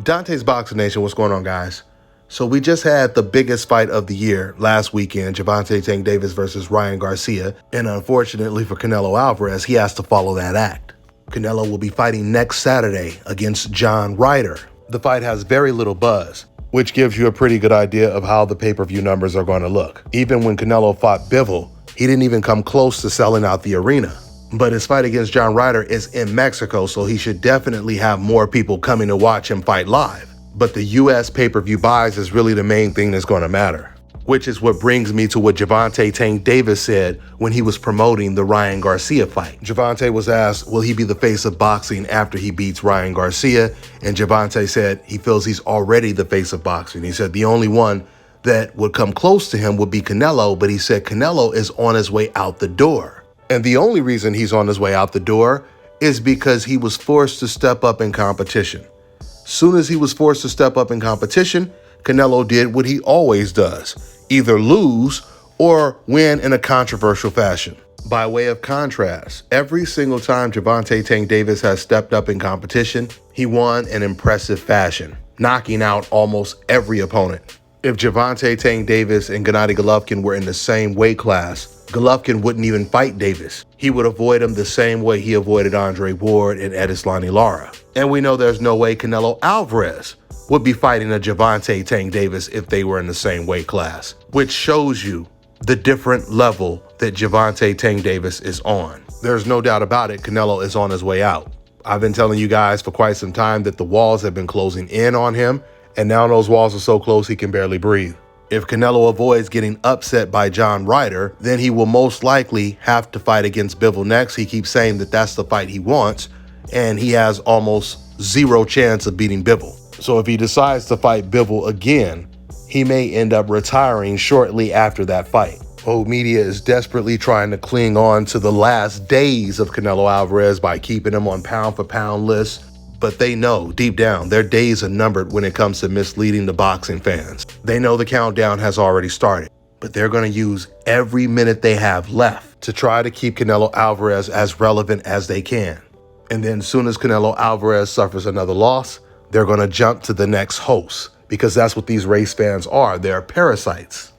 Dante's Boxing Nation, what's going on, guys? So we just had the biggest fight of the year last weekend, Gervonta Tank Davis versus Ryan Garcia, and unfortunately for Canelo Alvarez, he has to follow that act. Canelo will be fighting next Saturday against John Ryder. The fight has very little buzz, which gives you a pretty good idea of how the pay-per-view numbers are going to look. Even when Canelo fought Bivol, he didn't even come close to selling out the arena. But his fight against John Ryder is in Mexico, so he should definitely have more people coming to watch him fight live. But the US pay-per-view buys is really the main thing that's going to matter. Which is what brings me to what Gervonta Tank Davis said when he was promoting the Ryan Garcia fight. Gervonta was asked, will he be the face of boxing after he beats Ryan Garcia? And Gervonta said he feels he's already the face of boxing. He said the only one that would come close to him would be Canelo, but he said Canelo is on his way out the door. And the only reason he's on his way out the door is because he was forced to step up in competition. Soon as he was forced to step up in competition, Canelo did what he always does, either lose or win in a controversial fashion. By way of contrast, every single time Gervonta Tank Davis has stepped up in competition, he won in impressive fashion, knocking out almost every opponent. If Gervonta Tank Davis and Gennady Golovkin were in the same weight class, Golovkin wouldn't even fight Davis. He would avoid him the same way he avoided Andre Ward and Edislani Lara. And we know there's no way Canelo Alvarez would be fighting a Gervonta Tank Davis if they were in the same weight class, which shows you the different level that Gervonta Tank Davis is on. There's no doubt about it, Canelo is on his way out. I've been telling you guys for quite some time that the walls have been closing in on him, and now those walls are so close he can barely breathe. If Canelo avoids getting upset by John Ryder, then he will most likely have to fight against Bivol next. He keeps saying that that's the fight he wants, and he has almost zero chance of beating Bivol. So if he decides to fight Bivol again, he may end up retiring shortly after that fight. Old media is desperately trying to cling on to the last days of Canelo Alvarez by keeping him on pound-for-pound lists, but they know deep down their days are numbered when it comes to misleading the boxing fans. They know the countdown has already started, but they're going to use every minute they have left to try to keep Canelo Alvarez as relevant as they can. And then as soon as Canelo Alvarez suffers another loss, they're going to jump to the next host, because that's what these race fans are. They're parasites.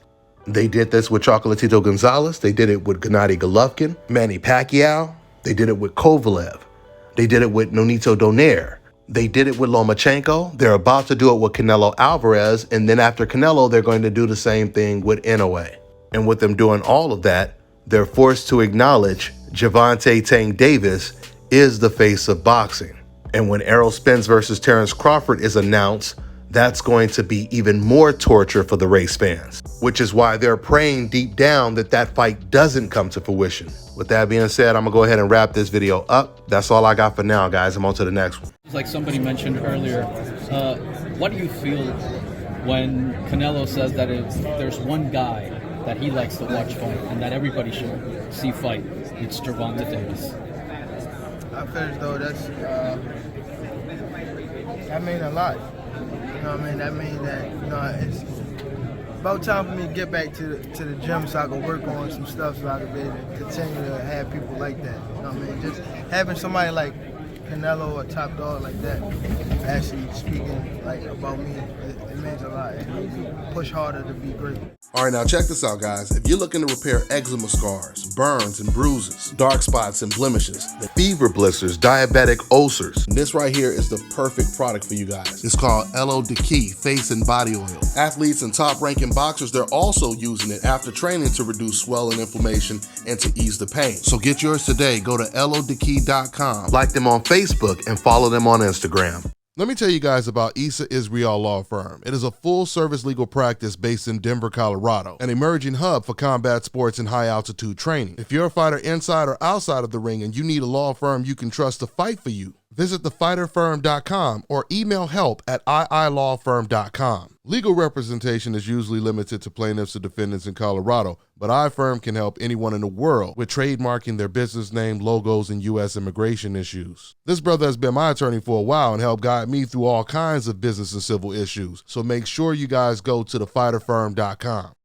They did this with Chocolatito Gonzalez. They did it with Gennady Golovkin, Manny Pacquiao. They did it with Kovalev. They did it with Nonito Donaire. They did it with Lomachenko. They're about to do it with Canelo Alvarez. And then after Canelo, they're going to do the same thing with Inoue. And with them doing all of that, they're forced to acknowledge Gervonta Tank Davis is the face of boxing. And when Errol Spence versus Terrence Crawford is announced, that's going to be even more torture for the race fans, which is why they're praying deep down that that fight doesn't come to fruition. With that being said, I'm gonna go ahead and wrap this video up. That's all I got for now, guys. I'm on to the next one. Like somebody mentioned earlier, what do you feel when Canelo says that there's one guy that he likes to watch fight and that everybody should see fight? It's Gervonta Davis. I feel as though that means a lot. You know what I mean? That means that, it's about time for me to get back to the gym so I can work on some stuff so I can be able to continue to have people like that. You know what I mean? Just having somebody like Canelo or Top Dog like that actually speaking like about me, it means a lot. It makes me push harder to be great. All right, now check this out, guys. If you're looking to repair eczema scars, burns and bruises, dark spots and blemishes, fever blisters, diabetic ulcers, this right here is the perfect product for you guys. It's called LO Key Face and Body Oil. Athletes and top-ranking boxers, they're also using it after training to reduce swelling, inflammation, and to ease the pain. So get yours today. Go to lodekey.com, like them on Facebook, and follow them on Instagram. Let me tell you guys about Issa Israel Law Firm. It is a full-service legal practice based in Denver, Colorado, an emerging hub for combat sports and high-altitude training. If you're a fighter inside or outside of the ring and you need a law firm you can trust to fight for you, visit thefighterfirm.com or email help@iilawfirm.com. Legal representation is usually limited to plaintiffs or defendants in Colorado, but iFirm can help anyone in the world with trademarking their business name, logos, and U.S. immigration issues. This brother has been my attorney for a while and helped guide me through all kinds of business and civil issues, so make sure you guys go to thefighterfirm.com.